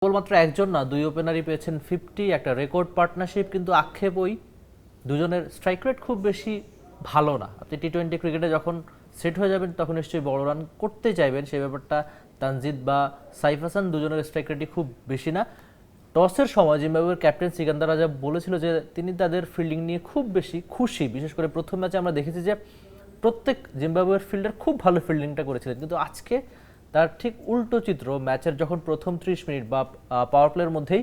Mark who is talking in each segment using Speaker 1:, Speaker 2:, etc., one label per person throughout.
Speaker 1: কেবলমাত্র একজন না, দুই ওপেনারই পেয়েছেন 50, একটা রেকর্ড পার্টনারশিপ। কিন্তু আক্ষেপ ওই দুজনের স্ট্রাইক রেট খুব বেশি ভালো না। আপনি টি-20 ক্রিকেটে যখন সেট হয়ে যাবেন তখন নিশ্চয়ই বড় রান করতে চাইবেন, সেই ব্যাপারটা তানজিদ বা সাইফ হাসান দুজনের স্ট্রাইক রেটই খুব বেশি না। টসের সময় জিম্বাবুয়ের ক্যাপ্টেন সিকান্দার রাজা বলেছিল যে তিনি তাদের ফিল্ডিং নিয়ে খুব বেশি খুশি। বিশেষ করে প্রথম ম্যাচে আমরা দেখেছি যে প্রত্যেক জিম্বাবুয়ের ফিল্ডার খুব ভালো ফিল্ডিংটা করেছিলেন, কিন্তু আজকে তার ঠিক উল্টো চিত্র। ম্যাচের যখন প্রথম 30 মিনিট বা পাওয়ার প্লের মধ্যেই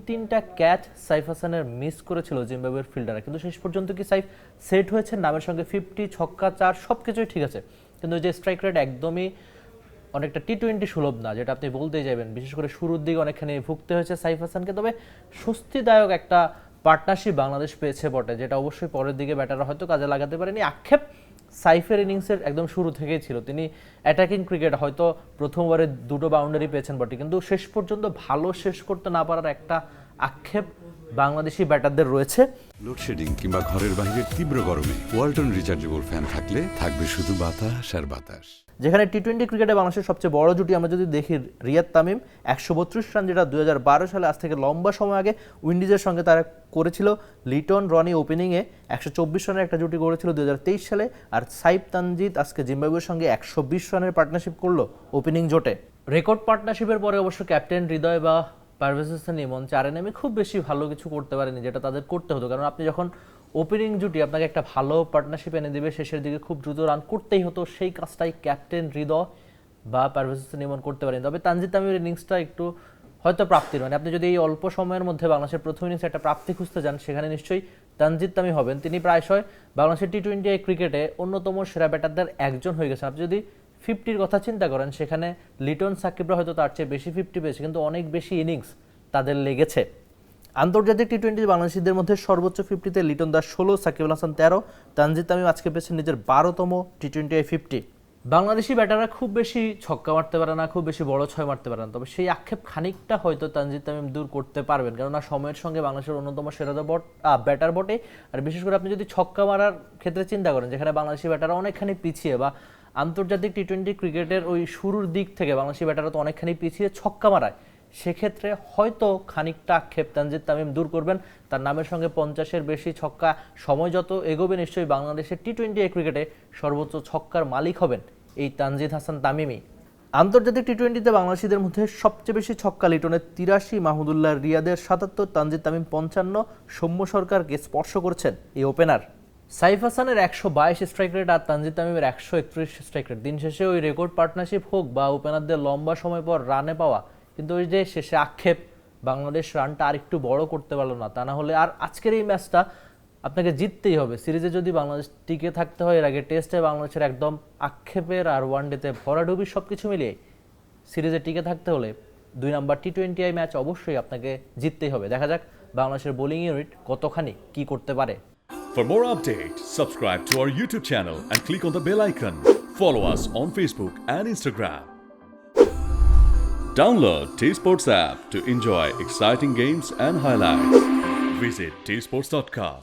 Speaker 1: তিনটা ক্যাচ সাইফ হাসানের মিস করেছিল জিম্বাবুয়ের ফিল্ডাররা, কিন্তু শেষ পর্যন্ত কি সাইফ সেট হয়েছে নামের সঙ্গে 50, ছক্কা, 4 সব কিছুই ঠিক আছে, কিন্তু যে স্ট্রাইক রেট একদমই অনেকটা টি-20 সুলভ না, যেটা আপনি বলতেই যাবেন। বিশেষ করে শুরুর দিকে অনেকখানি ভুগতে হয়েছে সাইফ হাসানকে। তবে স্বস্তিদায়ক একটা পার্টনারশিপ বাংলাদেশ পেয়েছে বটে, যেটা অবশ্যই পরের দিকে ব্যাটাররা হয়তো কাজে লাগাতে পারেনি। আক্ষেপ সাইফের ইনিংসের একদম শুরু থেকেই ছিল। তিনি অ্যাটাকিং ক্রিকেট হয়তো প্রথম ওভারে 2টো বাউন্ডারি পেয়েছেন বটে, কিন্তু শেষ পর্যন্ত ভালো শেষ করতে না পারার একটা আক্ষেপ বাংলাদেশি ব্যাটারদের রয়েছে।
Speaker 2: লোডশেডিং কিংবা ঘরের বাইরের তীব্র গরমে ওয়ালটন রিচার্জেবল ফ্যান থাকলে থাকবে শুধু বাতাস আর বাতাস।
Speaker 1: যেখানে টি-20 ক্রিকেটে বাংলাদেশের সবচেয়ে বড় জুটি আমরা যদি দেখি, রিয়াদ তামিম 132 রান, যেটা 2012 সালে আজ থেকে লম্বা সময় আগে উইন্ডিজের সঙ্গে তারা করেছিল। লিটন রনি ওপেনিংয়ে 124 রানের একটা জুটি করেছিল 2023 সালে। আর সাইফ তানজিদ আজকে জিম্বাবুয়ের সঙ্গে 120 রানের পার্টনারশিপ করলো ওপেনিং জোটে। রেকর্ড পার্টনারশিপের পরে অবশ্য ক্যাপ্টেন হৃদয় বা পারভেজ হোসেন ইমন চারে নেমে খুব বেশি ভালো কিছু করতে পারেনি, যেটা তাদের করতে হতো। কারণ আপনি যখন ওপেনিং জুটি আপনাকে একটা ভালো পার্টনারশিপ এনে দেবে, শেষের দিকে খুব দ্রুত রান করতেই হতো, সেই কাজটাই ক্যাপ্টেন হৃদয় বা পারভেজ হোসেন ইমন করতে পারেন। তবে তানজিদ তামিমের ইনিংসটা একটু হয়তো প্রাপ্তির, মানে আপনি যদি এই অল্প সময়ের মধ্যে বাংলাদেশের প্রথম ইনিংসে একটা প্রাপ্তি খুঁজতে যান, সেখানে নিশ্চয়ই তানজিদ তামিম হবেন। তিনি প্রায়শই বাংলাদেশের টি-20 ক্রিকেটে অন্যতম সেরা ব্যাটারদের একজন হয়ে গেছেন। আপনি যদি 50-র কথা চিন্তা করেন, সেখানে লিটন সাকিবরা হয়তো তার চেয়ে বেশি 50 পেয়েছে, কিন্তু অনেক বেশি ইনিংস তাদের লেগেছে। আন্তর্জাতিক টি-20 বাংলাদেশিদের মধ্যে সর্বোচ্চ 50-তে লিটন দাস 16, সাকিব আল হাসান 13, তানজিদ তামিম আজকে পেয়েছেন নিজের 12তম টি-20 50। বাংলাদেশি ব্যাটাররা খুব বেশি ছক্কা মারতে পারে না, খুব বেশি বড় ছয় মারতে পারে না, তবে সেই আক্ষেপ খানিকটা হয়তো তানজিদ তামিম দূর করতে পারবেন, কেননা সময়ের সঙ্গে বাংলাদেশের অন্যতম সেরা ব্যাটার বটে। আর বিশেষ করে আপনি যদি ছক্কা মারার ক্ষেত্রে চিন্তা করেন, যেখানে বাংলাদেশি ব্যাটাররা অনেকখানি পিছিয়ে, বা আন্তর্জাতিক টি-20 ক্রিকেটের ওই শুরুর দিক থেকে বাংলাদেশি ব্যাটাররা তো অনেকখানি পিছিয়ে ছক্কা মারায়, সেক্ষেত্রে হয়তো খানিকটা আক্ষেপ তানজিদ তামিম দূর করবেন। তার নামের সঙ্গে 50-এর বেশি ছক্কা, সময় যত এগোবে নিশ্চয়ই বাংলাদেশের টি-20 ক্রিকেটে সর্বোচ্চ ছক্কার মালিক হবেন এই তানজিদ হাসান তামিমই। আন্তর্জাতিক টি-20তে বাংলাদেশিদের মধ্যে সবচেয়ে বেশি ছক্কা লিটনের 83, মাহমুদুল্লাহ রিয়াদের 77, তানজিদ তামিম 55, সৌম্য সরকারকে স্পর্শ করেছেন এই ওপেনার। সাইফ হাসানের 122 স্ট্রাইক রেট আর তানজিদ তামিমের 131 স্ট্রাইক রেট। দিন শেষে ওই রেকর্ড পার্টনারশিপ হোক বা ওপেনারদের লম্বা সময় পর রানে পাওয়া, কিন্তু ওই যে শেষে আক্ষেপ বাংলাদেশ রানটা আর একটু বড় করতে পারলো না। তা না হলে আর আজকের এই ম্যাচটা আপনাকে জিততেই হবে। সিরিজে যদি বাংলাদেশ টিকে থাকতে হয়, এর আগে টেস্টে বাংলাদেশের একদম আক্ষেপের আর ওয়ানডেতে ভরাডুবি সব কিছু মিলিয়ে সিরিজে টিকে থাকতে হলে 2 নম্বর টি-20 ম্যাচ অবশ্যই আপনাকে জিততেই হবে। দেখা যাক বাংলাদেশের বোলিং ইউনিট কতখানি কি করতে পারে।
Speaker 3: For more updates, subscribe to our YouTube channel and click on the bell icon. Follow us on Facebook and Instagram. Download T-Sports app to enjoy exciting games and highlights. Visit tsports.com.